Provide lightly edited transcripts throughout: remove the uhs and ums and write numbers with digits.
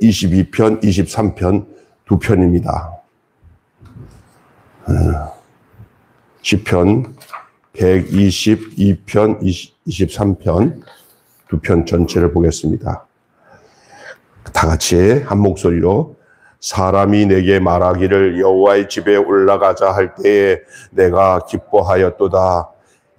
122편, 23편 두 편입니다. 시편 122편, 23편 두 편 전체를 보겠습니다. 다 같이 한 목소리로 사람이 내게 말하기를 여호와의 집에 올라가자 할 때에 내가 기뻐하였도다.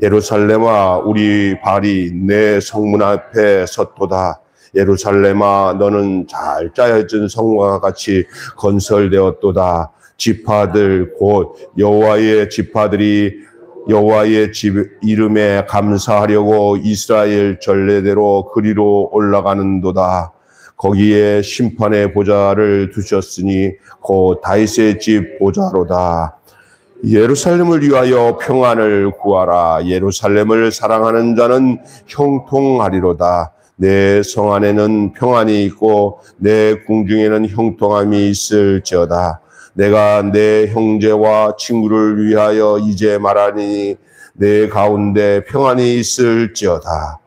예루살렘아 우리 발이 내 성문 앞에 섰도다. 예루살렘아 너는 잘 짜여진 성과 같이 건설되었도다. 지파들 곧 여호와의 지파들이 여호와의 집 이름에 감사하려고 이스라엘 전례대로 그리로 올라가는도다. 거기에 심판의 보좌를 두셨으니 곧 다윗의 집 보좌로다. 예루살렘을 위하여 평안을 구하라. 예루살렘을 사랑하는 자는 형통하리로다. 내 성 안에는 평안이 있고 내 궁중에는 형통함이 있을지어다. 내가 내 형제와 친구를 위하여 이제 말하니 내 가운데 평안이 있을지어다.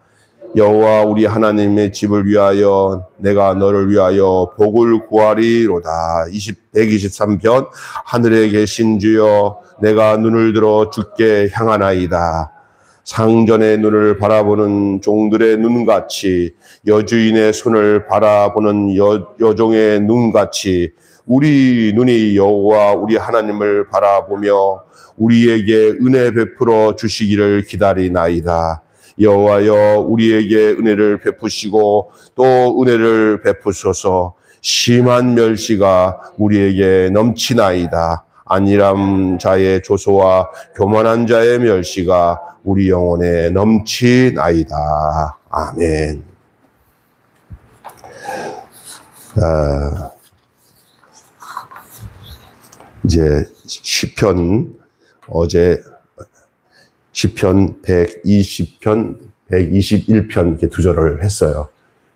여호와 우리 하나님의 집을 위하여 내가 너를 위하여 복을 구하리로다. 123편 하늘에 계신 주여 내가 눈을 들어 주께 향하나이다. 상전의 눈을 바라보는 종들의 눈같이 여주인의 손을 바라보는 여종의 눈같이 우리 눈이 여호와 우리 하나님을 바라보며 우리에게 은혜 베풀어 주시기를 기다리나이다. 여호와여 우리에게 은혜를 베푸시고 또 은혜를 베푸소서. 심한 멸시가 우리에게 넘치나이다. 안일한 자의 조소와 교만한 자의 멸시가 우리 영혼에 넘치나이다. 아멘. 이제 시편 어제 시편 120편, 121편 이렇게 두 절을 했어요.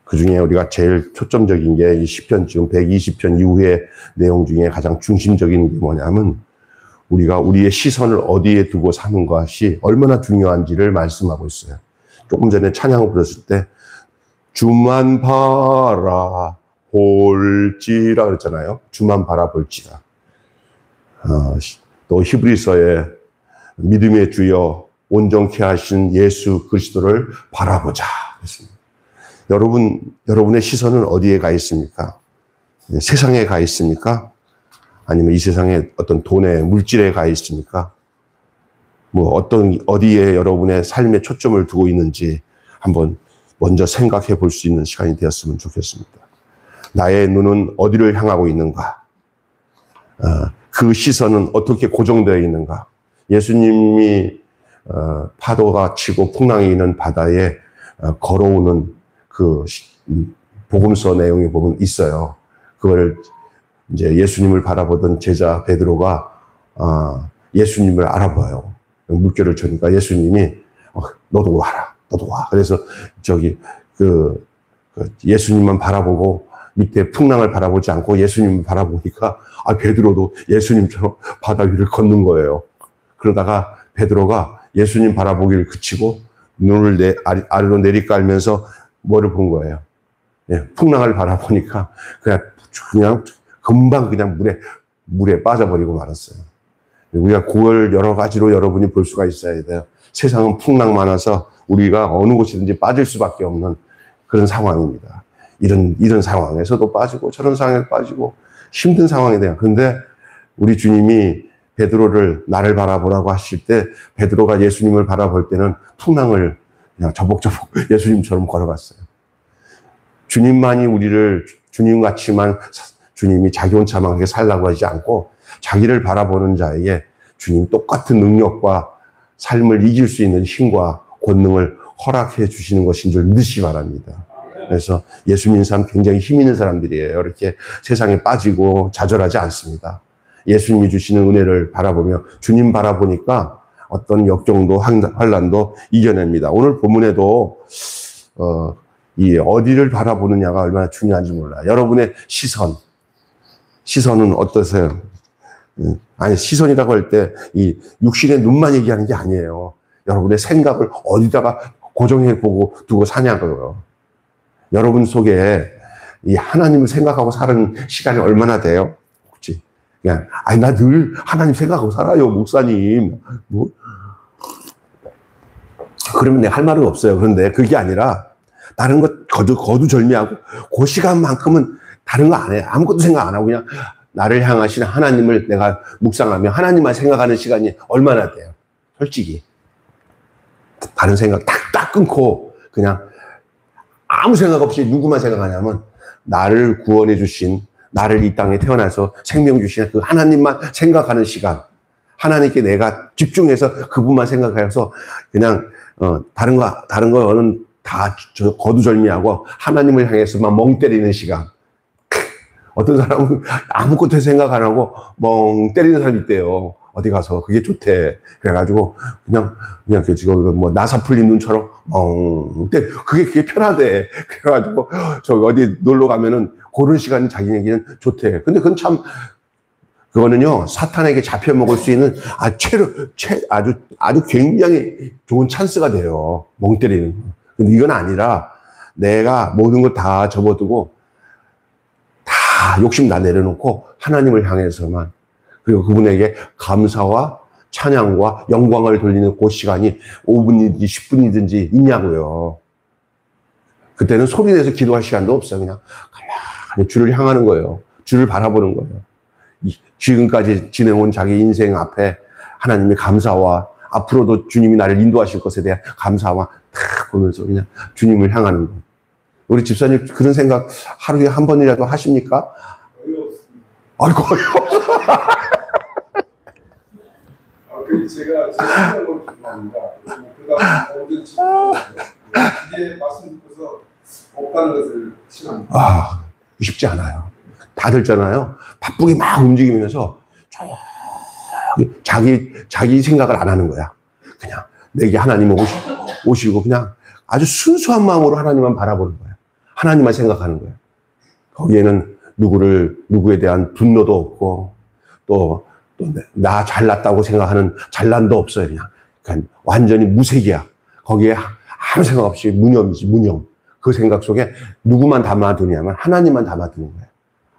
그 중에 우리가 제일 초점적인 게 이 시편 지금 120편 이후의 내용 중에 가장 중심적인 게 뭐냐면 우리가 우리의 시선을 어디에 두고 사는 것이 얼마나 중요한지를 말씀하고 있어요. 조금 전에 찬양을 불렀을 때 주만 바라볼지라 그랬잖아요. 주만 바라볼지라. 또 히브리서에 믿음의 주여 온전케 하신 예수 그리스도를 바라보자 했습니다. 여러분의 시선은 어디에 가 있습니까? 세상에 가 있습니까? 아니면 이 세상에 어떤 돈에 물질에 가 있습니까? 어디에 여러분의 삶에 초점을 두고 있는지 한번 먼저 생각해 볼 수 있는 시간이 되었으면 좋겠습니다. 나의 눈은 어디를 향하고 있는가? 그 시선은 어떻게 고정되어 있는가? 예수님이 파도가 치고 풍랑이 있는 바다에 걸어오는 그 복음서 내용에 보면 있어요. 그걸 이제 예수님을 바라보던 제자 베드로가 예수님을 알아봐요. 물결을 쳐니까 예수님이 너도 와라, 너도 와. 그래서 예수님만 바라보고 밑에 풍랑을 바라보지 않고 예수님을 바라보니까 베드로도 예수님처럼 바다 위를 걷는 거예요. 그러다가 베드로가 예수님 바라보기를 그치고 눈을 아래로 내리깔면서 뭐를 본 거예요? 풍랑을 바라보니까 그냥 금방 그냥 물에 빠져버리고 말았어요. 우리가 그걸 여러 가지로 여러분이 볼 수가 있어야 돼요. 세상은 풍랑 많아서 우리가 어느 곳이든지 빠질 수밖에 없는 그런 상황입니다. 이런 상황에서도 빠지고 저런 상황에서 빠지고 힘든 상황이 돼요. 그런데 우리 주님이 베드로를 나를 바라보라고 하실 때 베드로가 예수님을 바라볼 때는 풍랑을 그냥 저벅저벅 예수님처럼 걸어갔어요. 주님만이 우리를 주님같이만 주님이 자기 혼자만하게 살라고 하지 않고 자기를 바라보는 자에게 주님 똑같은 능력과 삶을 이길 수 있는 힘과 권능을 허락해 주시는 것인 줄 믿으시기 바랍니다. 그래서 예수 믿는 사람 굉장히 힘 있는 사람들이에요. 이렇게 세상에 빠지고 좌절하지 않습니다. 예수님이 주시는 은혜를 바라보며 주님 바라보니까 어떤 역경도 환난도 이겨냅니다. 오늘 본문에도 이 어디를 바라보느냐가 얼마나 중요한지 몰라요. 여러분의 시선은 어떠세요? 아니 시선이라고 할 때 이 육신의 눈만 얘기하는 게 아니에요. 여러분의 생각을 어디다가 고정해 보고 두고 사냐고요. 여러분 속에 이 하나님을 생각하고 사는 시간이 얼마나 돼요? 그렇지? 그냥, 나 늘 하나님 생각하고 살아요, 목사님. 뭐? 그러면 내가 할 말은 없어요. 그런데 그게 아니라, 다른 것 거두절미하고, 그 시간만큼은 다른 거 안 해. 아무것도 생각 안 하고 그냥 나를 향하신 하나님을 내가 묵상하며 하나님만 생각하는 시간이 얼마나 돼요? 솔직히. 다른 생각 딱 끊고 그냥 아무 생각 없이 누구만 생각하냐면 나를 구원해 주신, 나를 이 땅에 태어나서 생명 주신 그 하나님만 생각하는 시간. 하나님께 내가 집중해서 그분만 생각해서 그냥 다른 거는 다 거두절미하고 하나님을 향해서만 멍 때리는 시간. 어떤 사람은 아무것도 생각 안 하고 멍 때리는 사람이 있대요. 어디 가서 그게 좋대. 그래가지고 그냥 지금 뭐 나사 풀린 눈처럼 멍 때 그게 편하대. 그래가지고 저 어디 놀러 가면은 그런 시간이 자기에게는 좋대. 근데 그건 참 그거는요 사탄에게 잡혀 먹을 수 있는 아주 굉장히 좋은 찬스가 돼요. 멍 때리는. 근데 이건 아니라 내가 모든 걸 다 접어두고 다 욕심 다 내려놓고 하나님을 향해서만, 그리고 그분에게 감사와 찬양과 영광을 돌리는 그 시간이 5분이든지 10분이든지 있냐고요. 그때는 소리내서 기도할 시간도 없어요. 그냥 가만히 주를 향하는 거예요. 주를 바라보는 거예요. 지금까지 지내온 자기 인생 앞에 하나님의 감사와 앞으로도 주님이 나를 인도하실 것에 대한 감사와 탁 보면서 그냥 주님을 향하는 거예요. 우리 집사님 그런 생각 하루에 한 번이라도 하십니까? 아이고. 제가 생각을 합니다. 그다음 모든 이게 말씀 듣고서 없다는 것을 실합니다. 쉽지 않아요. 다들 있잖아요. 바쁘게 막 움직이면서 자기 생각을 안 하는 거야. 그냥 내게 하나님은 오시고 그냥 아주 순수한 마음으로 하나님만 바라보는 거야. 하나님만 생각하는 거야. 거기에는 누구에 대한 분노도 없고, 또 나 잘났다고 생각하는 잘난도 없어요. 그냥 완전히 무색이야. 거기에 아무 생각 없이 무념이지, 무념. 그 생각 속에 누구만 담아두냐면 하나님만 담아두는 거예요.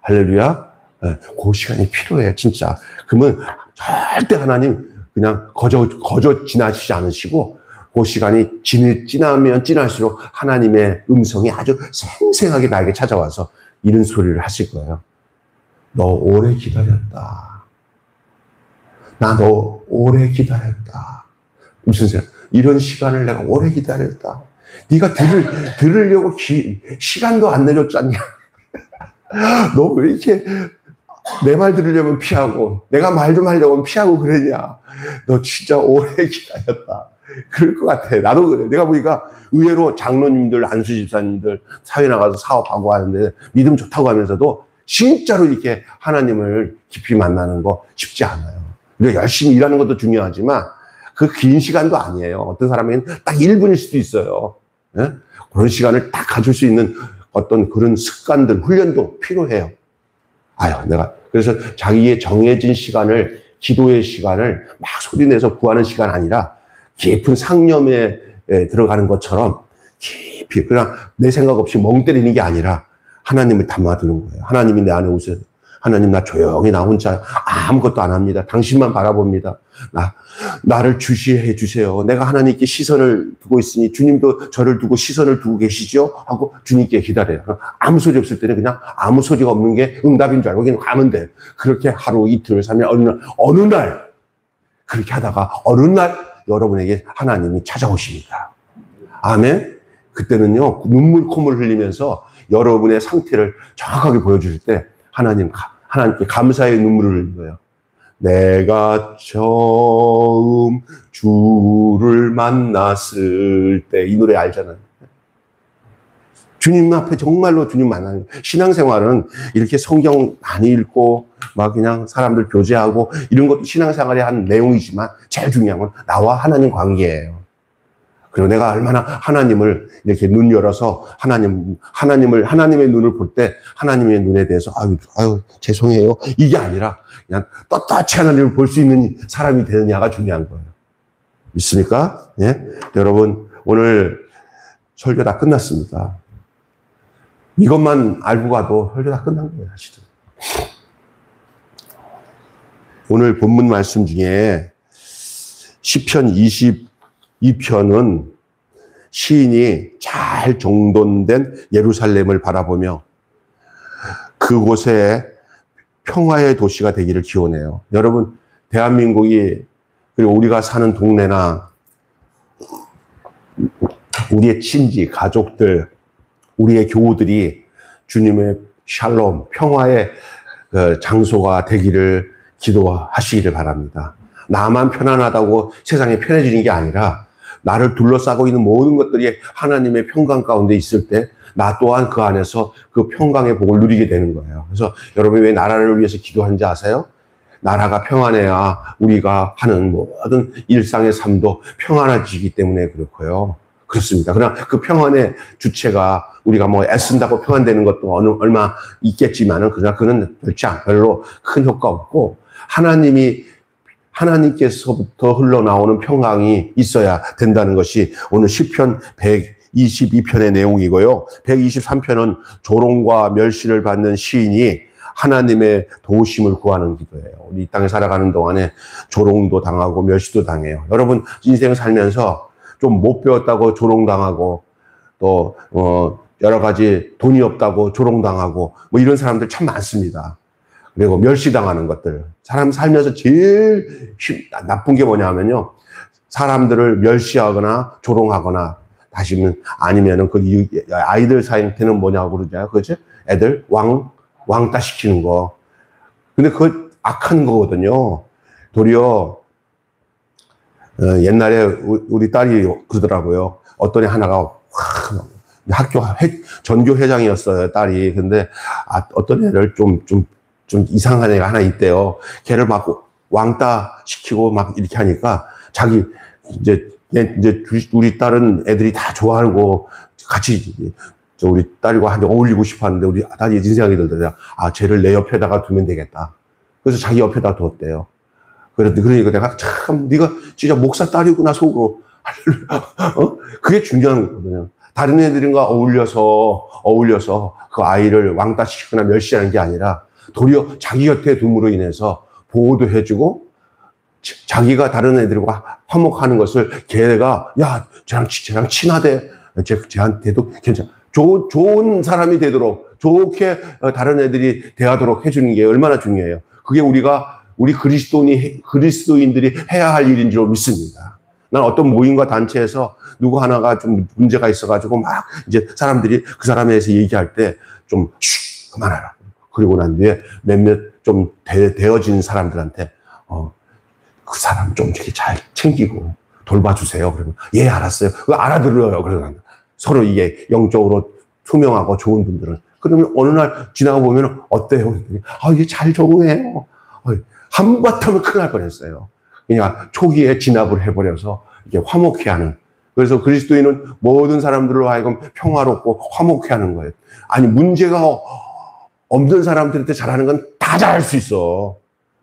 할렐루야. 그 시간이 필요해요, 진짜. 그러면 절대 하나님 그냥 거저 지나치지 않으시고, 그 시간이 지나면 지날수록 하나님의 음성이 아주 생생하게 나에게 찾아와서 이런 소리를 하실 거예요. 너 오래 기다렸다. 나 너 오래 기다렸다. 무슨 생각? 이런 시간을 내가 오래 기다렸다. 네가 들으려고 시간도 안 내줬잖냐. 너 왜 이렇게 내 말 들으려면 피하고 내가 말 좀 하려면 피하고 그러냐. 너 진짜 오래 기다렸다. 그럴 것 같아. 나도 그래. 내가 보니까 의외로 장로님들, 안수집사님들 사회 나가서 사업하고 하는데 믿음 좋다고 하면서도 진짜로 이렇게 하나님을 깊이 만나는 거 쉽지 않아요. 우리가 열심히 일하는 것도 중요하지만 그 긴 시간도 아니에요. 어떤 사람에게는 딱 1분일 수도 있어요. 예? 그런 시간을 딱 가질 수 있는 어떤 그런 습관들, 훈련도 필요해요. 그래서 자기의 정해진 시간을, 기도의 시간을 막 소리내서 구하는 시간 아니라 깊은 상념에 들어가는 것처럼 깊이 그냥 내 생각 없이 멍 때리는 게 아니라 하나님을 담아두는 거예요. 하나님이 내 안에 오세요. 하나님, 나 조용히 나 혼자 아무것도 안 합니다. 당신만 바라봅니다. 나를 주시해 주세요. 내가 하나님께 시선을 두고 있으니 주님도 저를 두고 시선을 두고 계시죠? 하고 주님께 기다려요. 아무 소리 없을 때는 그냥 아무 소리가 없는 게 응답인 줄 알고 그냥 가면 돼. 그렇게 하루, 이틀, 3일, 어느 날 그렇게 하다가 어느 날 여러분에게 하나님이 찾아오십니다. 아멘? 그때는요, 눈물, 콧물 흘리면서 여러분의 상태를 정확하게 보여주실 때 하나님께 감사의 눈물을 흘려요. 내가 처음 주를 만났을 때, 이 노래 알잖아요. 주님 앞에 정말로 주님 만나는, 신앙생활은 이렇게 성경 많이 읽고 막 그냥 사람들 교제하고 이런 것도 신앙생활의 한 내용이지만 제일 중요한 건 나와 하나님 관계예요. 그리고 내가 얼마나 하나님을 이렇게 눈 열어서 하나님의 눈을 볼 때 하나님의 눈에 대해서 아유 죄송해요, 이게 아니라 그냥 떳떳이 하나님을 볼 수 있는 사람이 되느냐가 중요한 거예요. 믿습니까? 예? 여러분, 오늘 설교 다 끝났습니다. 이것만 알고 가도 설교 다 끝난 거예요, 사실은. 오늘 본문 말씀 중에 시편 22편은 시인이 잘 정돈된 예루살렘을 바라보며 그곳에 평화의 도시가 되기를 기원해요. 여러분, 대한민국이, 그리고 우리가 사는 동네나 우리의 친지, 가족들, 우리의 교우들이 주님의 샬롬, 평화의 장소가 되기를 기도하시기를 바랍니다. 나만 편안하다고 세상이 편해지는 게 아니라 나를 둘러싸고 있는 모든 것들이 하나님의 평강 가운데 있을 때 나 또한 그 안에서 그 평강의 복을 누리게 되는 거예요. 그래서 여러분이 왜 나라를 위해서 기도하는지 아세요? 나라가 평안해야 우리가 하는 모든 일상의 삶도 평안해지기 때문에 그렇고요. 그렇습니다. 그러나 그 평안의 주체가 우리가 뭐 애쓴다고 평안되는 것도 얼마 있겠지만은 그러나 그는 별로 큰 효과 없고 하나님께서부터 흘러나오는 평강이 있어야 된다는 것이 오늘 시편 122편의 내용이고요. 123편은 조롱과 멸시를 받는 시인이 하나님의 도우심을 구하는 기도예요. 우리 이 땅에 살아가는 동안에 조롱도 당하고 멸시도 당해요. 여러분 인생 살면서 좀 못 배웠다고 조롱당하고 또 여러 가지 돈이 없다고 조롱당하고 뭐 이런 사람들 참 많습니다. 그리고 멸시당하는 것들. 사람 살면서 제일 나쁜 게 뭐냐면요. 사람들을 멸시하거나 조롱하거나 아니면은 그 아이들 사이한테는 뭐냐고 그러잖아요. 그죠? 애들 왕따 시키는 거. 근데 그거 악한 거거든요. 도리어 옛날에 우리 딸이 그러더라고요. 어떤 애 하나가 학교 전교 회장이었어요, 딸이. 근데 어떤 애를 좀 이상한 애가 하나 있대요. 걔를 막 왕따 시키고 막 이렇게 하니까 자기 이제 우리 딸은 애들이 다 좋아하고 같이 우리 딸과 한테 어울리고 싶어 하는데 우리 딸이 이런 생각이 들더라고요. 쟤를 내 옆에다가 두면 되겠다. 그래서 자기 옆에다 두었대요. 그러니까 내가 참 네가 진짜 목사 딸이구나 속으로. 그게 중요한 거거든요. 다른 애들과 어울려서 그 아이를 왕따시키거나 멸시하는 게 아니라 도리어 자기 곁에 둠으로 인해서 보호도 해주고 자기가 다른 애들과 화목하는 것을 걔가 쟤랑 친하대. 쟤한테도 괜찮아. 좋은 사람이 되도록 좋게 다른 애들이 대하도록 해주는 게 얼마나 중요해요. 그게 우리 그리스도인들이 해야 할 일인 줄 믿습니다. 난 어떤 모임과 단체에서 누구 하나가 좀 문제가 있어가지고 막 이제 사람들이 그 사람에 대해서 얘기할 때 좀 그만하라. 그리고 난 뒤에 몇몇 좀 되어진 사람들한테 그 사람 좀 이렇게 잘 챙기고 돌봐주세요. 그러면 예 알았어요. 그거 알아들어요. 그러면 서로 이게 영적으로 투명하고 좋은 분들은 그러면 어느 날 지나가 보면 어때요? 이게 잘 적응해요. 한바탕은 큰일 날 뻔했어요. 그냥 초기에 진압을 해버려서 이게 화목해하는. 그래서 그리스도인은 모든 사람들로 하여금 평화롭고 화목해하는 거예요. 아니 문제가 없는 사람들한테 잘하는 건 다 잘할 수 있어.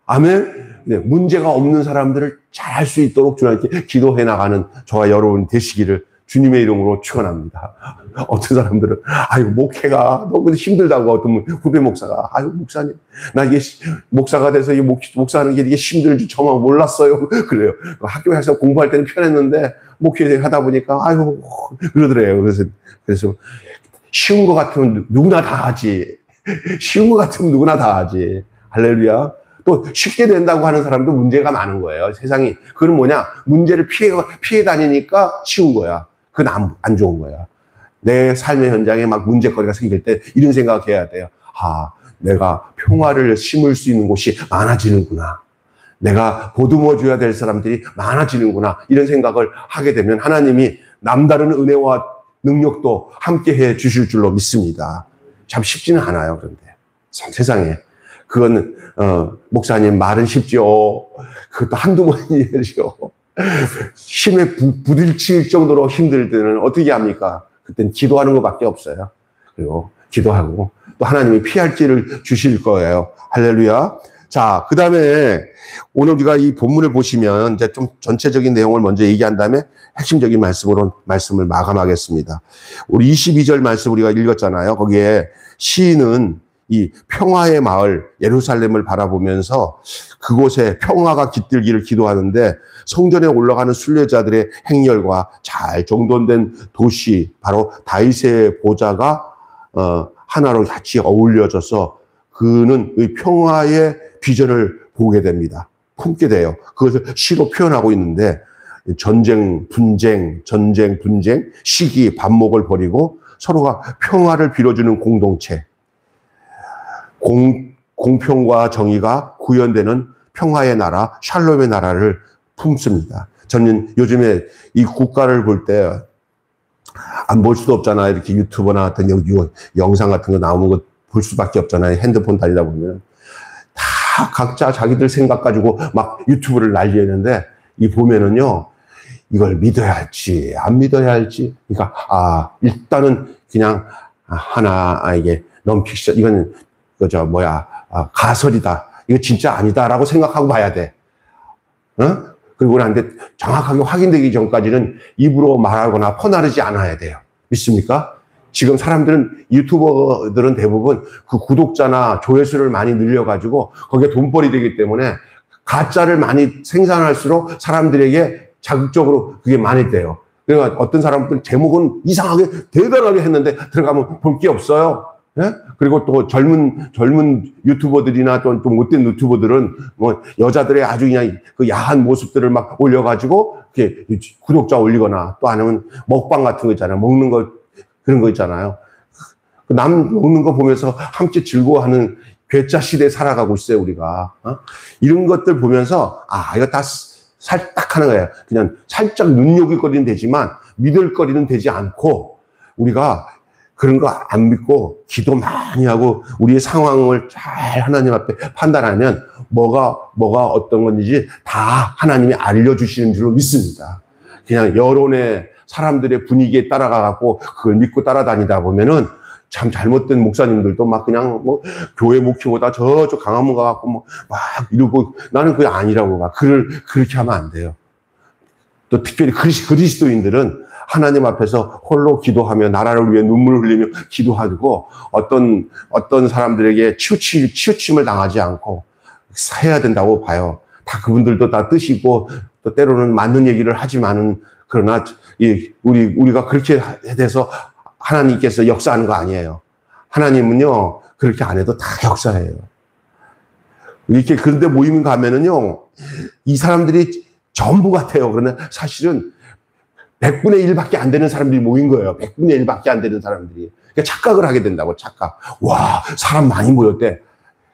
아멘. 네, 문제가 없는 사람들을 잘할 수 있도록 주님께 기도해 나가는 저와 여러분 되시기를 주님의 이름으로 축원합니다. 어떤 사람들은 목회가 너무 힘들다고 어떤 후배 목사가 목사님 나 이게 목사가 돼서 이 목사하는 게 이게 힘들 줄 저만 몰랐어요. 그래요. 학교에서 공부할 때는 편했는데 목회 하다 보니까 그러더래요. 그래서 쉬운 거 같으면 누구나 다 하지. 쉬운 거 같으면 누구나 다 하지. 할렐루야. 또 쉽게 된다고 하는 사람도 문제가 많은 거예요. 세상이. 그건 뭐냐? 문제를 피해 다니니까 쉬운 거야. 그건 안 좋은 거야. 내 삶의 현장에 막 문제거리가 생길 때 이런 생각해야 돼요. 내가 평화를 심을 수 있는 곳이 많아지는구나. 내가 보듬어줘야 될 사람들이 많아지는구나. 이런 생각을 하게 되면 하나님이 남다른 은혜와 능력도 함께 해 주실 줄로 믿습니다. 참 쉽지는 않아요. 그런데 세상에. 그건 목사님 말은 쉽죠. 그것도 한두 번이죠. 힘에 부딪힐 정도로 힘들 때는 어떻게 합니까? 그때는 기도하는 것밖에 없어요. 그리고 기도하고 또 하나님이 피할 길을 주실 거예요. 할렐루야. 자, 그 다음에 오늘 우리가 이 본문을 보시면 이제 좀 전체적인 내용을 먼저 얘기한 다음에 핵심적인 말씀으로 말씀을 마감하겠습니다. 우리 22절 말씀 우리가 읽었잖아요. 거기에 시인은 이 평화의 마을 예루살렘을 바라보면서 그곳에 평화가 깃들기를 기도하는데 성전에 올라가는 순례자들의 행렬과 잘 정돈된 도시 바로 다윗의 보좌가 하나로 같이 어울려져서 그는 이 평화의 비전을 보게 됩니다. 품게 돼요. 그것을 시로 표현하고 있는데 전쟁, 분쟁, 시기, 반목을 버리고 서로가 평화를 빌어주는 공동체. 공평과 정의가 구현되는 평화의 나라, 샬롬의 나라를 품습니다. 저는 요즘에 이 국가를 볼 때 안 볼 수도 없잖아요. 이렇게 유튜브나 같은 영상 같은 거 나오는 거 볼 수밖에 없잖아요. 핸드폰 다니다 보면. 다 각자 자기들 생각 가지고 막 유튜브를 날리는데 이 보면은요. 이걸 믿어야 할지 안 믿어야 할지. 그러니까 일단은 그냥 이게 넌픽션 이건 가설이다. 이거 진짜 아니다라고 생각하고 봐야 돼. 그리고 나한테 정확하게 확인되기 전까지는 입으로 말하거나 퍼나르지 않아야 돼요. 믿습니까? 지금 사람들은, 유튜버들은 대부분 그 구독자나 조회수를 많이 늘려가지고 거기에 돈벌이 되기 때문에 가짜를 많이 생산할수록 사람들에게 자극적으로 그게 많이 돼요. 그러니까 어떤 사람들 제목은 이상하게 대단하게 했는데 들어가면 볼 게 없어요. 예? 그리고 또 젊은 유튜버들이나 또 못된 유튜버들은 뭐 여자들의 아주 그냥 그 야한 모습들을 막 올려가지고 이렇게 구독자 올리거나 또 아니면 먹방 같은 거 있잖아요. 먹는 거 그런 거 있잖아요. 남 먹는 거 보면서 함께 즐거워하는 괴짜 시대에 살아가고 있어요, 우리가. 이런 것들 보면서 이거 다 살짝 하는 거예요. 그냥 살짝 눈요깃거리는 되지만 믿을 거리는 되지 않고 우리가 그런 거 안 믿고 기도 많이 하고 우리의 상황을 잘 하나님 앞에 판단하면 뭐가 어떤 건지 다 하나님이 알려주시는 줄로 믿습니다. 그냥 여론의 사람들의 분위기에 따라가갖고 그걸 믿고 따라다니다 보면은 참 잘못된 목사님들도 막 그냥 뭐 교회 목회보다 저쪽 강화문 가갖고 뭐 막 이러고 나는 그게 아니라고 막 그렇게 하면 안 돼요. 또 특별히 그리스도인들은 하나님 앞에서 홀로 기도하며 나라를 위해 눈물을 흘리며 기도하고 어떤 사람들에게 치우침을 당하지 않고 해야 된다고 봐요. 다 그분들도 다 뜻이고 또 때로는 맞는 얘기를 하지만은 그러나 우리가 그렇게 돼서 하나님께서 역사하는 거 아니에요. 하나님은요 그렇게 안 해도 다 역사해요. 이렇게 그런데 모임 가면은요 이 사람들이 전부 같아요. 그러나 사실은 100분의 1밖에 안 되는 사람들이 모인 거예요. 100분의 1밖에 안 되는 사람들이. 그러니까 착각을 하게 된다고, 착각. 와, 사람 많이 모였대.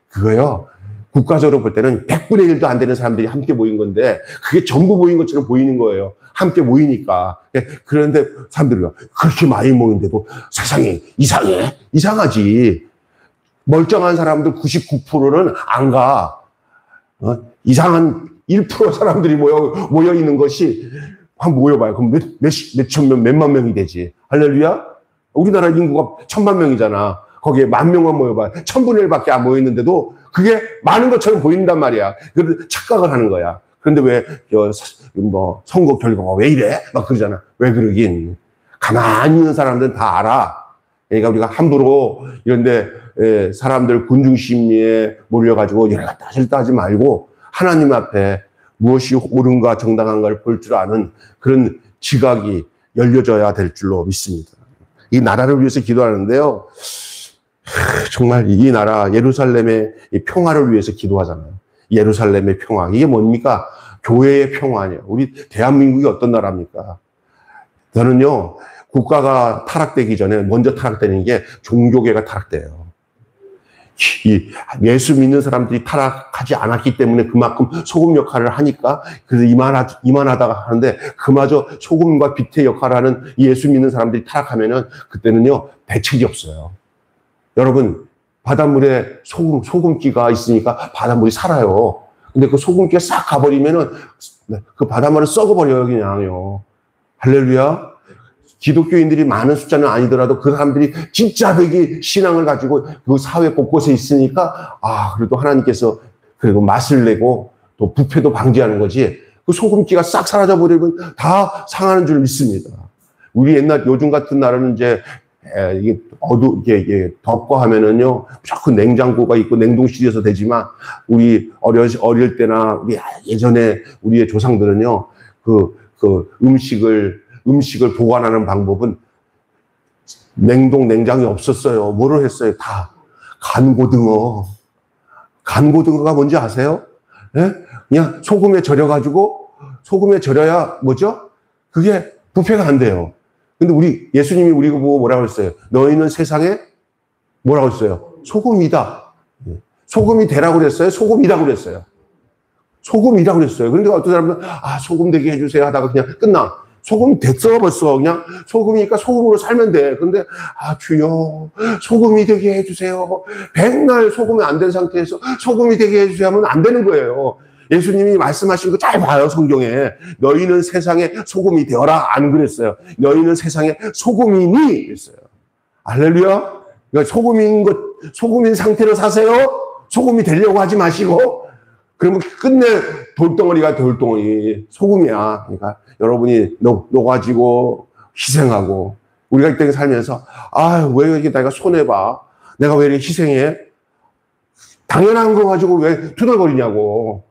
그거요. 국가적으로 볼 때는 100분의 1도 안 되는 사람들이 함께 모인 건데, 그게 전부 모인 것처럼 보이는 거예요. 함께 모이니까. 그런데 사람들이 그렇게 많이 모인데도 세상이 이상해? 이상하지. 멀쩡한 사람들 99%는 안 가. 이상한 1% 사람들이 모여 있는 것이 한번 모여봐요. 그럼 몇천 명, 몇만 명이 되지. 할렐루야? 우리나라 인구가 1000만 명이잖아. 거기에 10,000명만 모여봐요. 1000분의 1밖에 안 모였는데도 그게 많은 것처럼 보인단 말이야. 그래서 착각을 하는 거야. 그런데 왜, 선거 결과가 왜 이래? 막 그러잖아. 왜 그러긴. 가만히 있는 사람들은 다 알아. 그러니까 우리가 함부로 이런데 사람들 군중심리에 몰려가지고 이랬다 저랬다 하지 말고 하나님 앞에 무엇이 옳은가 정당한가를 볼 줄 아는 그런 지각이 열려져야 될 줄로 믿습니다. 이 나라를 위해서 기도하는데요. 정말 이 나라 예루살렘의 평화를 위해서 기도하잖아요. 예루살렘의 평화. 이게 뭡니까? 교회의 평화예요. 우리 대한민국이 어떤 나라입니까? 저는요. 국가가 타락되기 전에 먼저 타락되는 게 종교계가 타락돼요. 예수 믿는 사람들이 타락하지 않았기 때문에 그만큼 소금 역할을 하니까 그래서 이만하다가 하는데 그마저 소금과 빛의 역할을 하는 예수 믿는 사람들이 타락하면은 그때는요 대책이 없어요. 여러분 바닷물에 소금기가 있으니까 바닷물이 살아요. 근데 그 소금기가 싹 가버리면은 그 바닷물을 썩어버려요 그냥요. 할렐루야. 기독교인들이 많은 숫자는 아니더라도 그 사람들이 진짜 되게 신앙을 가지고 그 사회 곳곳에 있으니까 그래도 하나님께서 그리고 맛을 내고 또 부패도 방지하는 거지. 그 소금기가 싹 사라져 버리면 다 상하는 줄 믿습니다. 우리 옛날 요즘 같은 날은 이제 이게 이게 덥고 하면은요 자꾸 냉장고가 있고 냉동실에서 되지만 우리 어릴 때나 우리 예전에 우리의 조상들은요 그 음식을 보관하는 방법은 냉장이 없었어요. 뭐를 했어요? 다 간고등어가 뭔지 아세요? 예? 그냥 소금에 절여야 뭐죠? 그게 부패가 안 돼요. 근데 예수님이 우리가 보고 뭐라고 했어요? 너희는 세상에 뭐라고 했어요? 소금이다. 소금이 되라고 그랬어요? 소금이라고 그랬어요? 소금이라고 그랬어요. 그런데 어떤 사람은, 소금 되게 해주세요 하다가 그냥 끝나. 소금 됐어, 벌써. 그냥 소금이니까 소금으로 살면 돼. 근데, 주여, 소금이 되게 해주세요. 백날 소금이 안 된 상태에서 소금이 되게 해주세요 하면 안 되는 거예요. 예수님이 말씀하신 거 잘 봐요, 성경에. 너희는 세상에 소금이 되어라. 안 그랬어요. 너희는 세상에 소금이니. 그랬어요. 할렐루야. 그러니까 소금인 상태로 사세요. 소금이 되려고 하지 마시고. 그러면 끝내 돌덩어리가 소금이야. 그러니까 여러분이 녹아지고 희생하고 우리가 이 땅에 살면서 왜 이렇게 내가 손해봐. 내가 왜 이렇게 희생해? 당연한 거 가지고 왜 투덜거리냐고.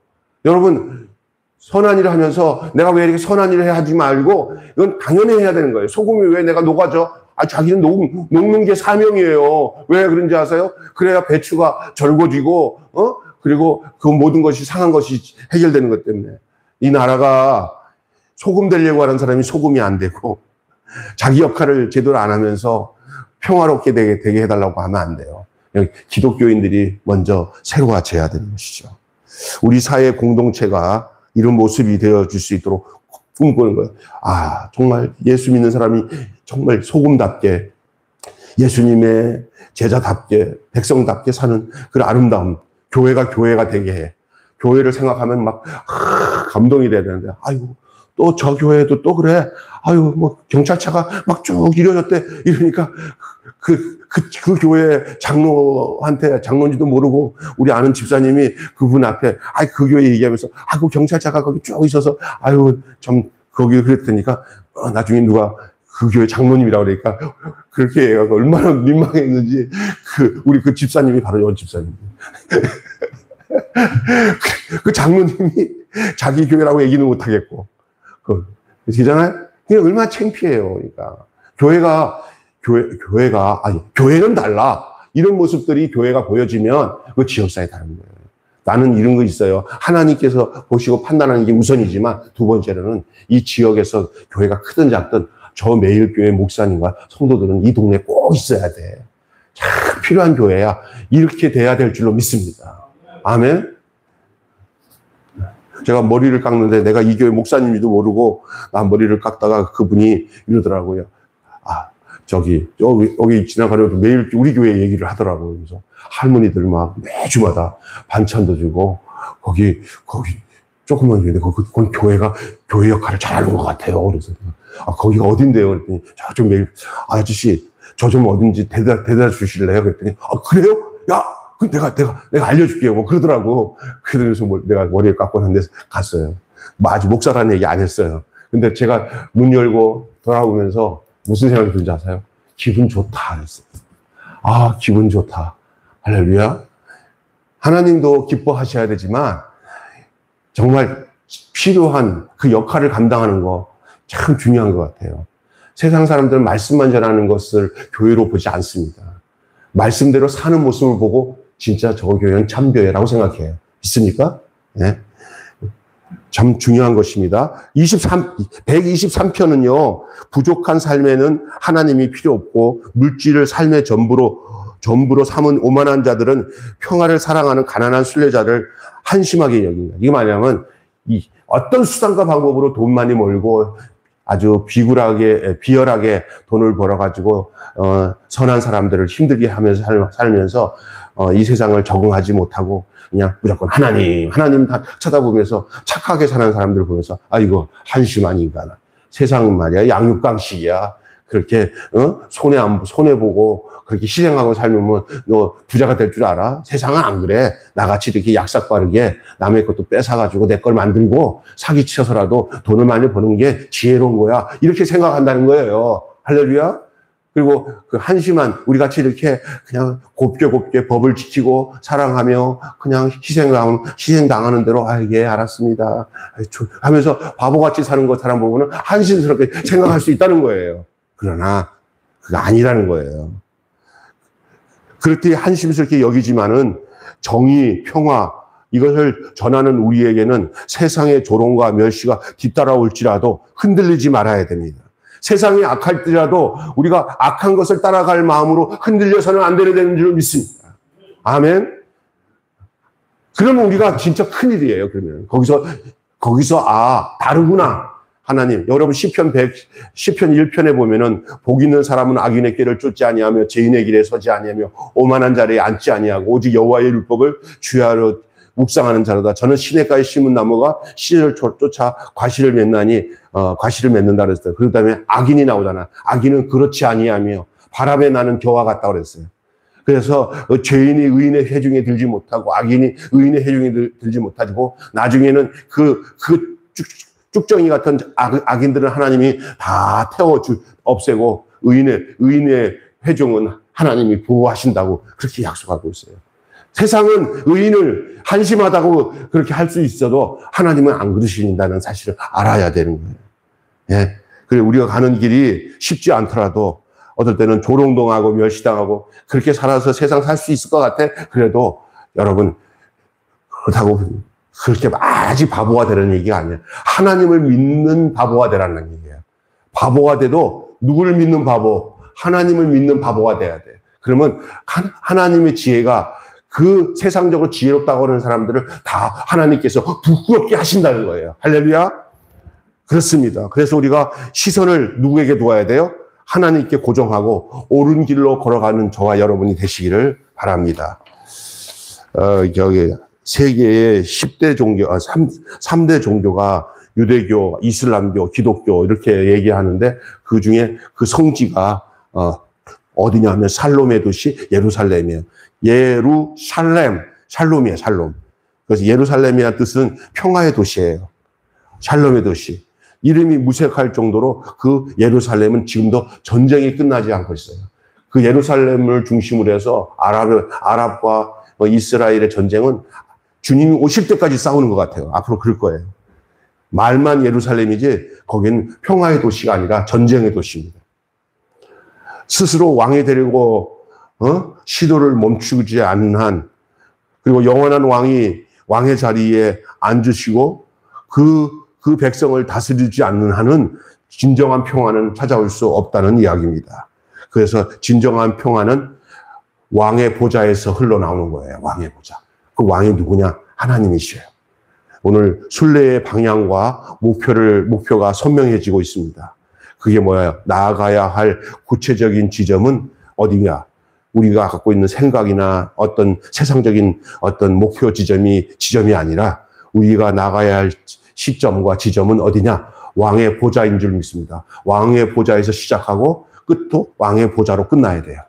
여러분, 선한 일을 하면서 내가 왜 이렇게 선한 일을 하지 말고 이건 당연히 해야 되는 거예요. 소금이 왜 내가 녹아져? 자기는 녹는 게 사명이에요. 왜 그런지 아세요? 그래야 배추가 절거지고, 그리고 그 모든 것이 상한 것이 해결되는 것 때문에. 이 나라가 소금 되려고 하는 사람이 소금이 안 되고 자기 역할을 제대로 안 하면서 평화롭게 되게 해달라고 하면 안 돼요. 기독교인들이 먼저 새로워져야 되는 것이죠. 우리 사회 공동체가 이런 모습이 되어줄 수 있도록 꿈꾸는 거예요. 정말 예수 믿는 사람이 정말 소금답게 예수님의 제자답게 백성답게 사는 그 아름다움, 교회가 되게 해. 교회를 생각하면 막 감동이 돼야 되는데 또 저 교회도 또 그래. 경찰차가 막 쭉 이뤄졌대. 이러니까 그 교회 장로인지도 모르고 우리 아는 집사님이 그분 앞에 그 교회 얘기하면서 그 경찰차가 거기 쭉 있어서 좀 거기 그랬더니까 나중에 누가 그 교회 장로님이라고 그러니까 그렇게 해가지고 얼마나 민망했는지 우리 그 집사님이 바로 연 집사님. 그 장로님이 자기 교회라고 얘기는 못하겠고 그잖아요. 그게 얼마나 창피해요. 그러니까 교회는 달라. 이런 모습들이 교회가 보여지면 그 지역사회 다른 거예요. 나는 이런 거 있어요. 하나님께서 보시고 판단하는 게 우선이지만 두 번째로는 이 지역에서 교회가 크든 작든 저 매일교회 목사님과 성도들은 이 동네에 꼭 있어야 돼. 참 필요한 교회야. 이렇게 돼야 될 줄로 믿습니다. 아멘. 제가 머리를 깎는데 내가 이 교회 목사님인지도 모르고 나 머리를 깎다가 그분이 이러더라고요. 여기 지나가려도 매일 우리 교회 얘기를 하더라고요. 그래서 할머니들 막 매주마다 반찬도 주고 거기 조그만 교회인데 그건 교회 역할을 잘하는 것 같아요. 그래서 거기가 어딘데요? 그랬더니 저쪽 매일 아저씨 저 좀 어딘지 대다 주실래요? 그랬더니 그래요? 야 내가 알려줄게요. 뭐 그러더라고. 그래서 내가 머리를 깎고 한 데서 갔어요. 아직 목사라는 얘기 안 했어요. 근데 제가 문 열고 돌아오면서 무슨 생각이 드는지 아세요? 기분 좋다 그랬어요. 기분 좋다. 할렐루야. 하나님도 기뻐하셔야 되지만 정말 필요한 그 역할을 감당하는 거 참 중요한 것 같아요. 세상 사람들은 말씀만 전하는 것을 교회로 보지 않습니다. 말씀대로 사는 모습을 보고 진짜 저 교회는 참 교회라고 생각해요. 있습니까? 네. 참 중요한 것입니다. 123편은요, 부족한 삶에는 하나님이 필요 없고, 물질을 삶의 전부로 삼은 오만한 자들은 평화를 사랑하는 가난한 순례자를 한심하게 여긴다. 이게 뭐냐면, 어떤 수단과 방법으로 돈 많이 벌고, 아주 비열하게 돈을 벌어가지고, 선한 사람들을 힘들게 하면서 살면서, 이 세상을 적응하지 못하고, 그냥 무조건 하나님 다 쳐다보면서 착하게 사는 사람들 보면서, 이거 한심한 인간아. 세상은 말이야, 양육강식이야. 그렇게 손해보고 그렇게 희생하고 살면 너 부자가 될 줄 알아? 세상은 안 그래. 나같이 이렇게 약삭빠르게 남의 것도 뺏어가지고 내 걸 만들고 사기쳐서라도 돈을 많이 버는 게 지혜로운 거야. 이렇게 생각한다는 거예요. 할렐루야. 그리고 그 한심한 우리 같이 이렇게 그냥 곱게 법을 지키고 사랑하며 그냥 희생당하는 대로 예, 알았습니다 하면서 바보같이 사는 것 사람 보고는 한심스럽게 생각할 수 있다는 거예요. 그러나 그게 아니라는 거예요. 그렇게 한심스럽게 여기지만은 정의, 평화 이것을 전하는 우리에게는 세상의 조롱과 멸시가 뒤따라올지라도 흔들리지 말아야 됩니다. 세상이 악할지라도 우리가 악한 것을 따라갈 마음으로 흔들려서는 안 되는 줄 믿습니다. 아멘. 그러면 우리가 진짜 큰일이에요. 그러면 거기서 다르구나. 하나님, 여러분 시편 1편에 보면은 복 있는 사람은 악인의 길을 쫓지 아니하며 죄인의 길에 서지 아니하며 오만한 자리에 앉지 아니하고 오직 여호와의 율법을 주야로 묵상하는 자로다. 저는 시냇가에 심은 나무가 씨를 쫓아 과실을 맺나니 과실을 맺는다 그랬어요. 그 다음에 악인이 나오잖아. 악인은 그렇지 아니하며 바람에 나는 겨와 같다 그랬어요. 그래서 죄인이 의인의 회중에 들지 못하고 악인이 의인의 회중에 들지 못하고 나중에는 그 쭉정이 같은 악인들은 하나님이 다 없애고 의인의 회중은 하나님이 보호하신다고 그렇게 약속하고 있어요. 세상은 의인을 한심하다고 그렇게 할 수 있어도 하나님은 안 그러신다는 사실을 알아야 되는 거예요. 예. 그리고 우리가 가는 길이 쉽지 않더라도 어떨 때는 조롱당하고 멸시당하고 그렇게 살아서 세상 살 수 있을 것 같아. 그래도 여러분 그렇다고 그렇게 아직 바보가 되는 얘기가 아니에요. 하나님을 믿는 바보가 되라는 얘기예요. 바보가 돼도 누구를 믿는 바보? 하나님을 믿는 바보가 돼야 돼. 그러면 하나님의 지혜가 그 세상적으로 지혜롭다고 하는 사람들을 다 하나님께서 부끄럽게 하신다는 거예요. 할렐루야. 그렇습니다. 그래서 우리가 시선을 누구에게 두어야 돼요? 하나님께 고정하고 옳은 길로 걸어가는 저와 여러분이 되시기를 바랍니다. 세계의 10대 종교, 3대 종교가 유대교, 이슬람교, 기독교 이렇게 얘기하는데 그 중에 그 성지가 어디냐 하면 살롬의 도시 예루살렘이에요. 샬롬이에요, 샬롬. 그래서 예루살렘이라는 뜻은 평화의 도시예요. 샬롬의 도시. 이름이 무색할 정도로 그 예루살렘은 지금도 전쟁이 끝나지 않고 있어요. 그 예루살렘을 중심으로 해서 아랍과 이스라엘의 전쟁은 주님이 오실 때까지 싸우는 것 같아요. 앞으로 그럴 거예요. 말만 예루살렘이지 거기는 평화의 도시가 아니라 전쟁의 도시입니다. 스스로 왕이 되려고 시도를 멈추지 않는 한 그리고 영원한 왕의 자리에 앉으시고 그 백성을 다스리지 않는 한은 진정한 평화는 찾아올 수 없다는 이야기입니다. 그래서 진정한 평화는 왕의 보좌에서 흘러나오는 거예요. 왕의 보좌. 그 왕이 누구냐? 하나님이셔요. 오늘 순례의 방향과 목표가 선명해지고 있습니다. 그게 뭐예요? 나아가야 할 구체적인 지점은 어디냐? 우리가 갖고 있는 생각이나 어떤 세상적인 어떤 목표 지점이 아니라 우리가 나가야 할 시점과 지점은 어디냐? 왕의 보좌인 줄 믿습니다. 왕의 보좌에서 시작하고 끝도 왕의 보좌로 끝나야 돼요.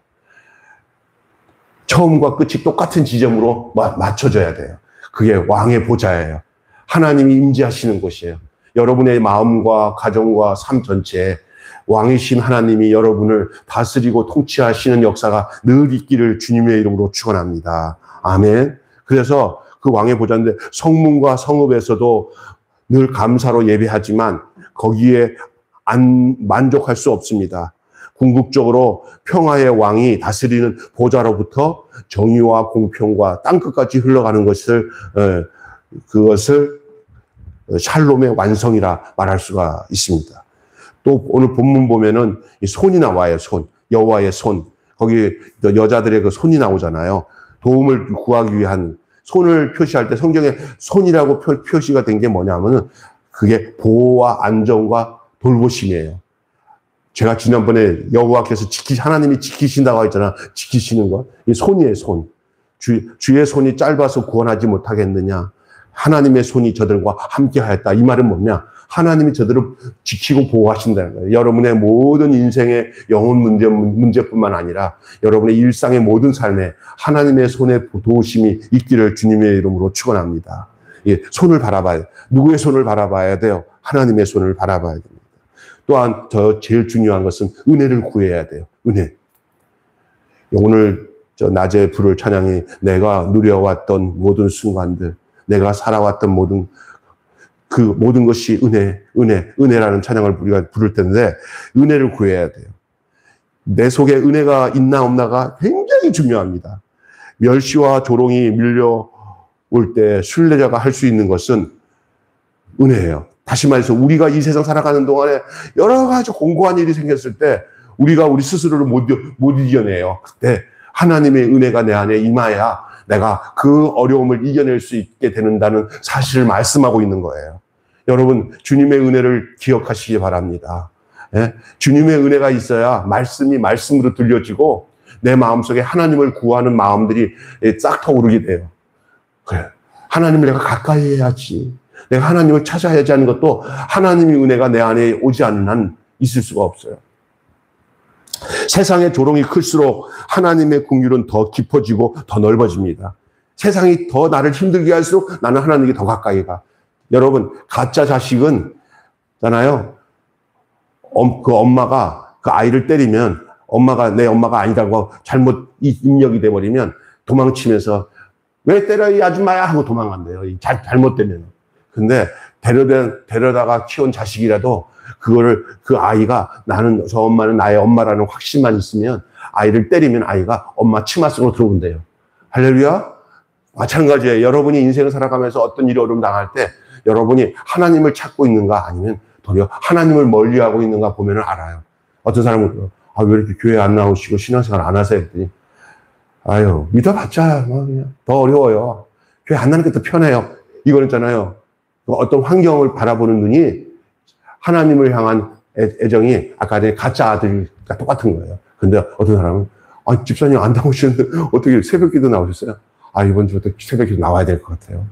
처음과 끝이 똑같은 지점으로 맞춰져야 돼요. 그게 왕의 보좌예요. 하나님이 임재하시는 곳이에요. 여러분의 마음과 가정과 삶 전체에 왕이신 하나님이 여러분을 다스리고 통치하시는 역사가 늘 있기를 주님의 이름으로 축원합니다. 아멘. 그래서 그 왕의 보좌인데 성문과 성읍에서도 늘 감사로 예배하지만 거기에 안 만족할 수 없습니다. 궁극적으로 평화의 왕이 다스리는 보좌로부터 정의와 공평과 땅끝까지 흘러가는 그것을 샬롬의 완성이라 말할 수가 있습니다. 또 오늘 본문 보면은 이 손이 나와요. 여호와의 손. 거기 여자들의 그 손이 나오잖아요. 도움을 구하기 위한 손을 표시할 때 성경에 손이라고 표시가 된 게 뭐냐면은 그게 보호와 안정과 돌보심이에요. 제가 지난번에 여호와께서 하나님이 지키신다고 했잖아. 지키시는 거. 이 손이에요, 손. 주의 손이 짧아서 구원하지 못하겠느냐. 하나님의 손이 저들과 함께 하였다. 이 말은 뭐냐? 하나님이 저들을 지키고 보호하신다는 거예요. 여러분의 모든 인생의 영혼 문제뿐만 아니라 여러분의 일상의 모든 삶에 하나님의 손에 도우심이 있기를 주님의 이름으로 축원합니다. 예, 손을 바라봐야 돼요. 누구의 손을 바라봐야 돼요? 하나님의 손을 바라봐야 됩니다. 또한 제일 중요한 것은 은혜를 구해야 돼요. 은혜. 오늘 낮에 부를 찬양이 내가 누려왔던 모든 순간들, 내가 살아왔던 모든 것이 은혜라는 찬양을 우리가 부를 텐데, 은혜를 구해야 돼요. 내 속에 은혜가 있나 없나가 굉장히 중요합니다. 멸시와 조롱이 밀려올 때 순례자가 할 수 있는 것은 은혜예요. 다시 말해서 우리가 이 세상 살아가는 동안에 여러 가지 공고한 일이 생겼을 때 우리가 우리 스스로를 못 이겨내요. 그때 하나님의 은혜가 내 안에 임하여야 내가 그 어려움을 이겨낼 수 있게 되는다는 사실을 말씀하고 있는 거예요. 여러분, 주님의 은혜를 기억하시기 바랍니다. 예? 주님의 은혜가 있어야 말씀이 말씀으로 들려지고 내 마음속에 하나님을 구하는 마음들이 싹 터오르게 돼요. 그래, 하나님을 내가 가까이 해야지. 내가 하나님을 찾아야지 하는 것도 하나님의 은혜가 내 안에 오지 않는 한 있을 수가 없어요. 세상의 조롱이 클수록 하나님의 긍휼은 더 깊어지고 더 넓어집니다. 세상이 더 나를 힘들게 할수록 나는 하나님께 더 가까이 가. 여러분, 가짜 자식은 있잖아요. 그 엄마가 그 아이를 때리면 내 엄마가 아니다고 잘못 입력이 돼버리면 도망치면서 왜 때려 이 아줌마야 하고 도망간대요. 잘못되면. 근데 데려다가 키운 자식이라도 그 아이가 저 엄마는 나의 엄마라는 확신만 있으면 아이를 때리면 아이가 엄마 치마 속으로 들어온대요. 할렐루야? 마찬가지예요. 여러분이 인생을 살아가면서 어떤 일이 어려움 당할 때 여러분이 하나님을 찾고 있는가 아니면 도리어 하나님을 멀리하고 있는가 보면 알아요. 어떤 사람은 왜 이렇게 교회 안 나오시고 신앙생활 안 하세요? 했더니 믿어봤자 그냥 더 어려워요. 교회 안 나는 게 더 편해요. 이거는 있잖아요. 어떤 환경을 바라보는 눈이 하나님을 향한 애정이 아까 전에 가짜 아들과 똑같은 거예요. 근데 어떤 사람은 집사님 안 나오시는데 어떻게 새벽기도 나오셨어요? 이번 주부터 새벽기도 나와야 될 것 같아요.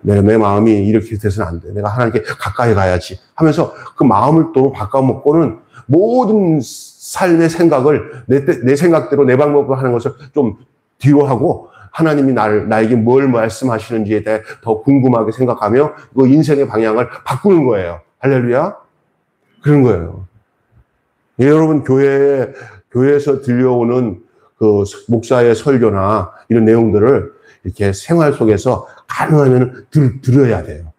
내 마음이 이렇게 돼서는 안 돼. 내가 하나님께 가까이 가야지 하면서 그 마음을 또 바꿔먹고는 모든 삶의 생각을 내 생각대로 내 방법으로 하는 것을 좀 뒤로 하고 하나님이 나에게 뭘 말씀하시는지에 대해 더 궁금하게 생각하며 그 인생의 방향을 바꾸는 거예요. 할렐루야? 그런 거예요. 예, 여러분, 교회에서 들려오는 그 목사의 설교나 이런 내용들을 이렇게 생활 속에서 가능하면 들어야 돼요.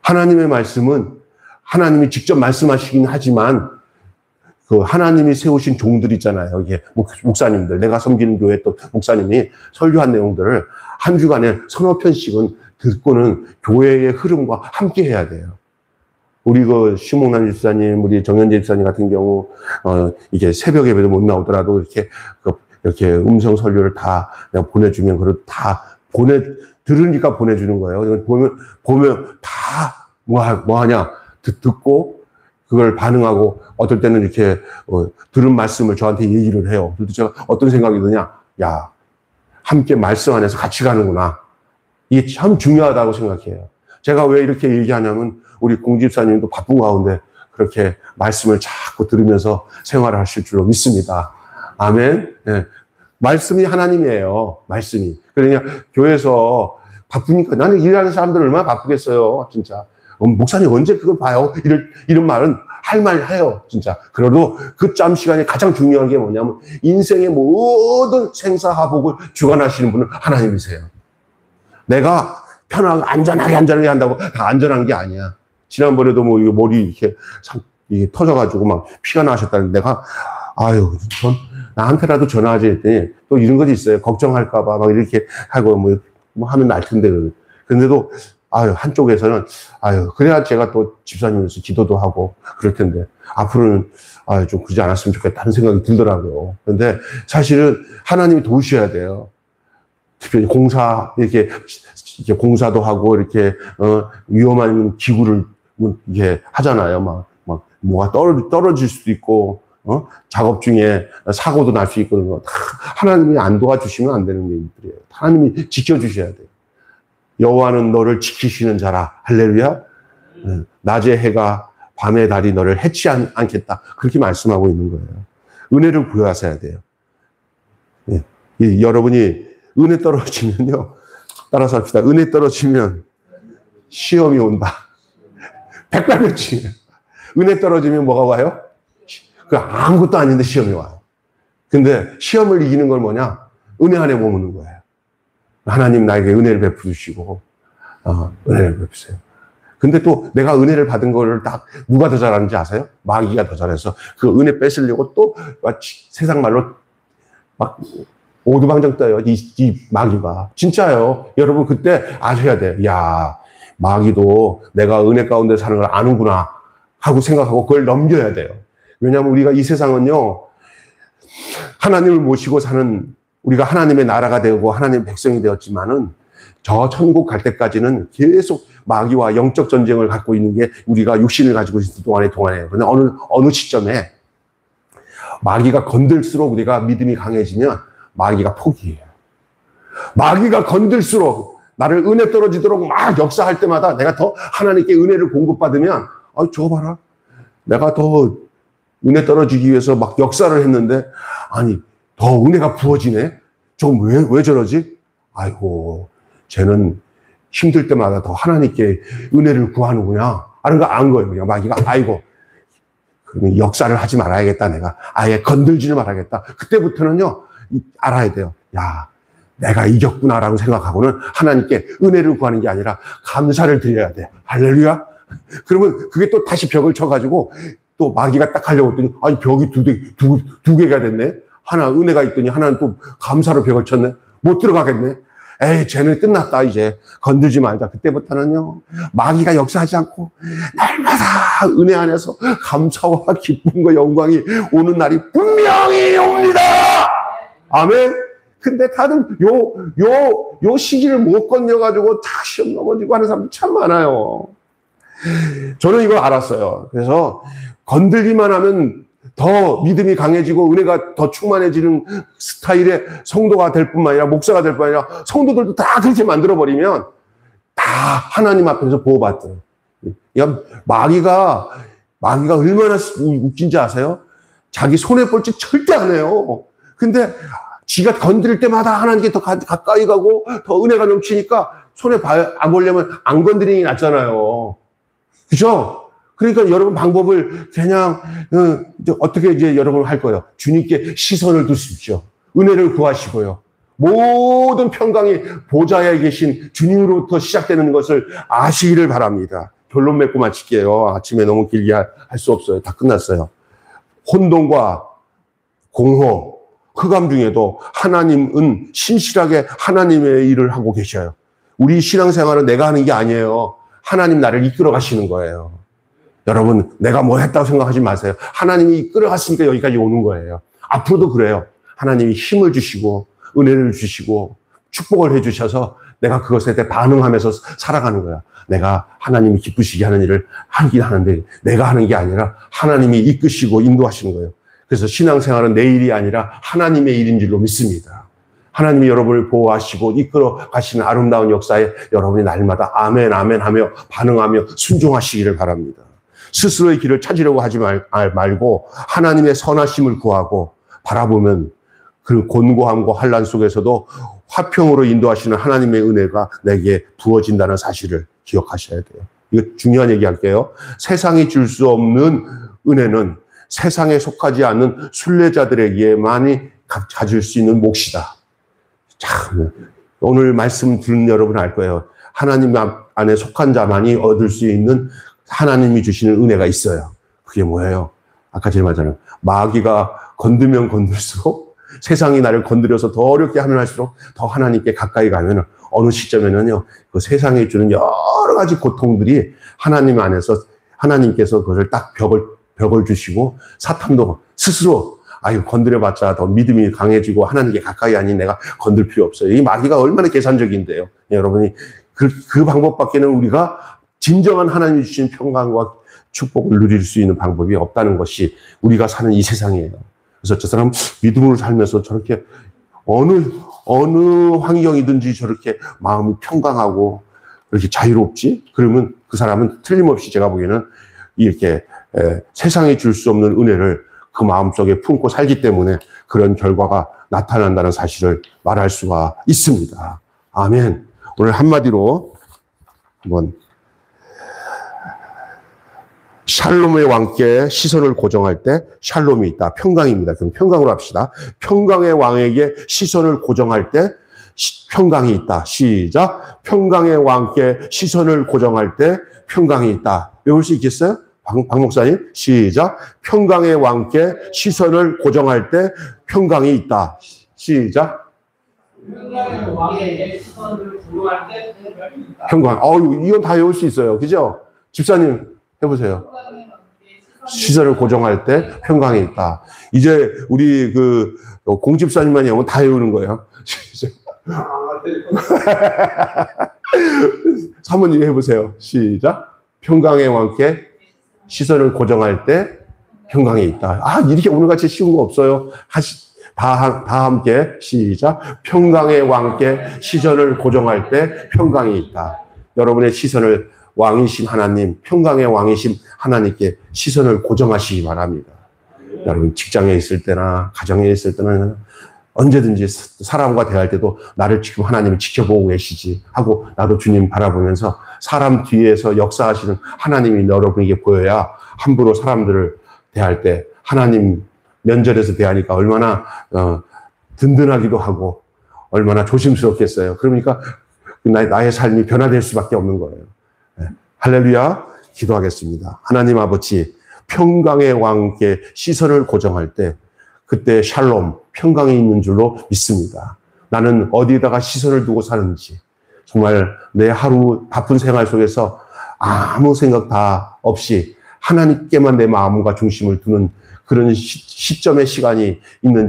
하나님의 말씀은 하나님이 직접 말씀하시긴 하지만 그 하나님이 세우신 종들 있잖아요. 이게 목사님들, 내가 섬기는 교회 또 목사님이 설교한 내용들을 한 주간에 서너 편씩은 듣고는 교회의 흐름과 함께 해야 돼요. 우리 심홍란 집사님, 우리 정현재 집사님 같은 경우, 이게 새벽 예배도 못 나오더라도 이렇게 음성 설교를 다 내가 보내주면, 그걸 다 들으니까 보내주는 거예요. 보면 다 뭐 하냐? 듣고, 그걸 반응하고, 어떨 때는 이렇게, 들은 말씀을 저한테 얘기를 해요. 그래서 제가 어떤 생각이 드냐? 함께 말씀 안에서 같이 가는구나. 이게 참 중요하다고 생각해요. 제가 왜 이렇게 얘기하냐면, 우리 공집사님도 바쁜 가운데 그렇게 말씀을 자꾸 들으면서 생활을 하실 줄로 믿습니다. 아멘. 네. 말씀이 하나님이에요. 말씀이. 그러니까 교회에서 바쁘니까 나는 일하는 사람들 얼마나 바쁘겠어요. 진짜. 목사님 언제 그걸 봐요? 이런 말은 할 말 해요. 진짜. 그래도 그 짬 시간에 가장 중요한 게 뭐냐면 인생의 모든 생사화복을 주관하시는 분은 하나님이세요. 내가 편하게 안전하게 한다고 다 안전한 게 아니야. 지난번에도 이거 머리 이렇게 터져가지고 막 피가 나셨다는데 내가 나한테라도 전화하지 했더니 또 이런 것도 있어요. 걱정할까봐 막 이렇게 하고 뭐 하면 날 텐데. 근데도 한쪽에서는 그래야 제가 또 집사님으로서 기도도 하고 그럴 텐데 앞으로는 좀 그러지 않았으면 좋겠다는 생각이 들더라고요. 그런데 사실은 하나님이 도우셔야 돼요. 특별히 이렇게 공사도 하고 이렇게 위험한 기구를 이렇게 하잖아요. 막 뭐가 떨어질 수도 있고 작업 중에 사고도 날 수 있고 그런 거 하나님이 안 도와주시면 안 되는 일들이에요. 하나님이 지켜주셔야 돼요. 여호와는 너를 지키시는 자라. 할렐루야. 낮의 해가 밤의 달이 너를 해치 않겠다. 그렇게 말씀하고 있는 거예요. 은혜를 구하셔야 돼요. 여러분이 은혜 떨어지면요. 따라서 합시다. 은혜 떨어지면 시험이 온다. 백발백중이에요. 은혜 떨어지면 뭐가 와요? 그 아무것도 아닌데 시험이 와요. 근데 시험을 이기는 건 뭐냐? 은혜 안에 머무는 거예요. 하나님 나에게 은혜를 베푸시고 은혜를 베푸세요. 근데 또 내가 은혜를 받은 거를 딱 누가 더 잘하는지 아세요? 마귀가 더 잘해서 그 은혜 뺏으려고 또 세상 말로 막 오두방정 떠요. 이 마귀가. 진짜요. 여러분 그때 아셔야 돼요. 야, 마귀도 내가 은혜 가운데 사는 걸 아는구나 하고 생각하고 그걸 넘겨야 돼요. 왜냐하면 우리가 이 세상은요. 하나님을 모시고 사는 우리가 하나님의 나라가 되고 하나님의 백성이 되었지만은 저 천국 갈 때까지는 계속 마귀와 영적 전쟁을 갖고 있는 게 우리가 육신을 가지고 있을 동안에 그런데 어느 시점에 마귀가 건들수록 우리가 믿음이 강해지면 마귀가 포기해요. 마귀가 건들수록 나를 은혜 떨어지도록 막 역사할 때마다 내가 더 하나님께 은혜를 공급받으면 저거 봐라. 내가 더 은혜 떨어지기 위해서 막 역사를 했는데 아니 더 은혜가 부어지네. 저건 왜 저러지? 아이고 쟤는 힘들 때마다 더 하나님께 은혜를 구하는구나. 하는 거 안 거예요. 그냥 마귀가 아이고 그러면 역사를 하지 말아야겠다. 내가 아예 건들지는 말아야겠다. 그때부터는요 알아야 돼요. 야 내가 이겼구나라고 생각하고는 하나님께 은혜를 구하는 게 아니라 감사를 드려야 돼. 할렐루야. 그러면 그게 또 다시 벽을 쳐가지고 또 마귀가 딱 하려고 했더니 아니 벽이 두 개가 됐네. 하나 은혜가 있더니 하나는 또 감사로 벽을 쳤네. 못 들어가겠네. 에이 쟤는 끝났다. 이제 건들지 말자. 그때부터는요 마귀가 역사하지 않고 날마다 은혜 안에서 감사와 기쁨과 영광이 오는 날이 분명히 옵니다. 아멘. 근데 다들 요 시기를 못 건져가지고 다 시험 넘어지고 하는 사람들 참 많아요. 저는 이걸 알았어요. 그래서 건들기만 하면 더 믿음이 강해지고 은혜가 더 충만해지는 스타일의 성도가 될 뿐만 아니라 목사가 될 뿐만 아니라 성도들도 다 그렇게 만들어버리면 다 하나님 앞에서 보호받더라고요. 마귀가 얼마나 웃긴지 아세요? 자기 손해볼짓 절대 안 해요. 근데 지가 건드릴 때마다 하나님께 더 가까이 가고 더 은혜가 넘치니까 손에 안 걸려면 안 건드리는 게 낫잖아요. 그죠? 그러니까 여러분 방법을 그냥 어떻게 이제 여러분 할 거예요? 주님께 시선을 두십시오. 은혜를 구하시고요. 모든 평강이 보좌에 계신 주님으로부터 시작되는 것을 아시기를 바랍니다. 결론 맺고 마칠게요. 아침에 너무 길게 할 수 없어요. 다 끝났어요. 혼돈과 공허, 흑암 중에도 하나님은 신실하게 하나님의 일을 하고 계셔요. 우리 신앙생활은 내가 하는 게 아니에요. 하나님 나를 이끌어 가시는 거예요. 여러분 내가 뭐 했다고 생각하지 마세요. 하나님이 이끌어 갔으니까 여기까지 오는 거예요. 앞으로도 그래요. 하나님이 힘을 주시고 은혜를 주시고 축복을 해주셔서 내가 그것에 대해 반응하면서 살아가는 거야. 내가 하나님이 기쁘시게 하는 일을 하긴 하는데 내가 하는 게 아니라 하나님이 이끄시고 인도하시는 거예요. 그래서 신앙생활은 내 일이 아니라 하나님의 일인 줄로 믿습니다. 하나님이 여러분을 보호하시고 이끌어 가시는 아름다운 역사에 여러분이 날마다 아멘 아멘 하며 반응하며 순종하시기를 바랍니다. 스스로의 길을 찾으려고 하지 말고 하나님의 선하심을 구하고 바라보면 그 곤고함과 환난 속에서도 화평으로 인도하시는 하나님의 은혜가 내게 부어진다는 사실을 기억하셔야 돼요. 이거 중요한 얘기 할게요. 세상이 줄 수 없는 은혜는 세상에 속하지 않는 순례자들에게만이 가질 수 있는 몫이다. 참, 오늘 말씀 들은 여러분 알 거예요. 하나님 안에 속한 자만이 얻을 수 있는 하나님이 주시는 은혜가 있어요. 그게 뭐예요? 아까 제가 말했잖아요. 마귀가 건들면 건들수록 세상이 나를 건드려서 더 어렵게 하면 할수록 더 하나님께 가까이 가면 어느 시점에는요, 그 세상에 주는 여러 가지 고통들이 하나님 안에서 하나님께서 그것을 딱 벽을 주시고 사탄도 스스로 건드려봤자 더 믿음이 강해지고 하나님께 가까이 아닌 내가 건들 필요 없어요. 이 마귀가 얼마나 계산적인데요. 여러분이 그 방법밖에는 우리가 진정한 하나님이 주신 평강과 축복을 누릴 수 있는 방법이 없다는 것이 우리가 사는 이 세상이에요. 그래서 저 사람 믿음으로 살면서 저렇게 어느 환경이든지 저렇게 마음이 평강하고 이렇게 자유롭지? 그러면 그 사람은 틀림없이 제가 보기에는 이렇게 세상이 줄 수 없는 은혜를 그 마음속에 품고 살기 때문에 그런 결과가 나타난다는 사실을 말할 수가 있습니다. 아멘. 오늘 한마디로 한번 샬롬의 왕께 시선을 고정할 때 샬롬이 있다. 평강입니다. 그럼 평강으로 합시다. 평강의 왕에게 시선을 고정할 때 평강이 있다. 시작. 평강의 왕께 시선을 고정할 때 평강이 있다. 외울 수 있겠어요? 박 목사님, 시작. 평강의 왕께 시선을 고정할 때 평강이 있다. 시작. 평강의 왕에게 시선을 고정할 때 평강이 있다. 평강. 이건 다 외울 수 있어요. 그죠? 집사님, 해보세요. 시선을 고정할 때 평강이 있다. 이제 우리 공집사님만 외우면 다 외우는 거예요. 사모님 해보세요. 시작. 평강의 왕께 시선을 고정할 때 평강이 있다. 이렇게 오늘같이 쉬운 거 없어요. 다 함께 시작. 평강의 왕께 시선을 고정할 때 평강이 있다. 여러분의 시선을 왕이신 하나님, 평강의 왕이신 하나님께 시선을 고정하시기 바랍니다. 여러분 직장에 있을 때나 가정에 있을 때나 언제든지 사람과 대할 때도 나를 지금 하나님이 지켜보고 계시지 하고 나도 주님 바라보면서 사람 뒤에서 역사하시는 하나님이 여러분에게 보여야 함부로 사람들을 대할 때 하나님 면전에서 대하니까 얼마나 든든하기도 하고 얼마나 조심스럽겠어요. 그러니까 나의 삶이 변화될 수밖에 없는 거예요. 할렐루야. 기도하겠습니다. 하나님 아버지, 평강의 왕께 시선을 고정할 때 그때 샬롬, 평강이 있는 줄로 믿습니다. 나는 어디에다가 시선을 두고 사는지 정말 내 하루 바쁜 생활 속에서 아무 생각 다 없이 하나님께만 내 마음과 중심을 두는 그런 시점의 시간이 있는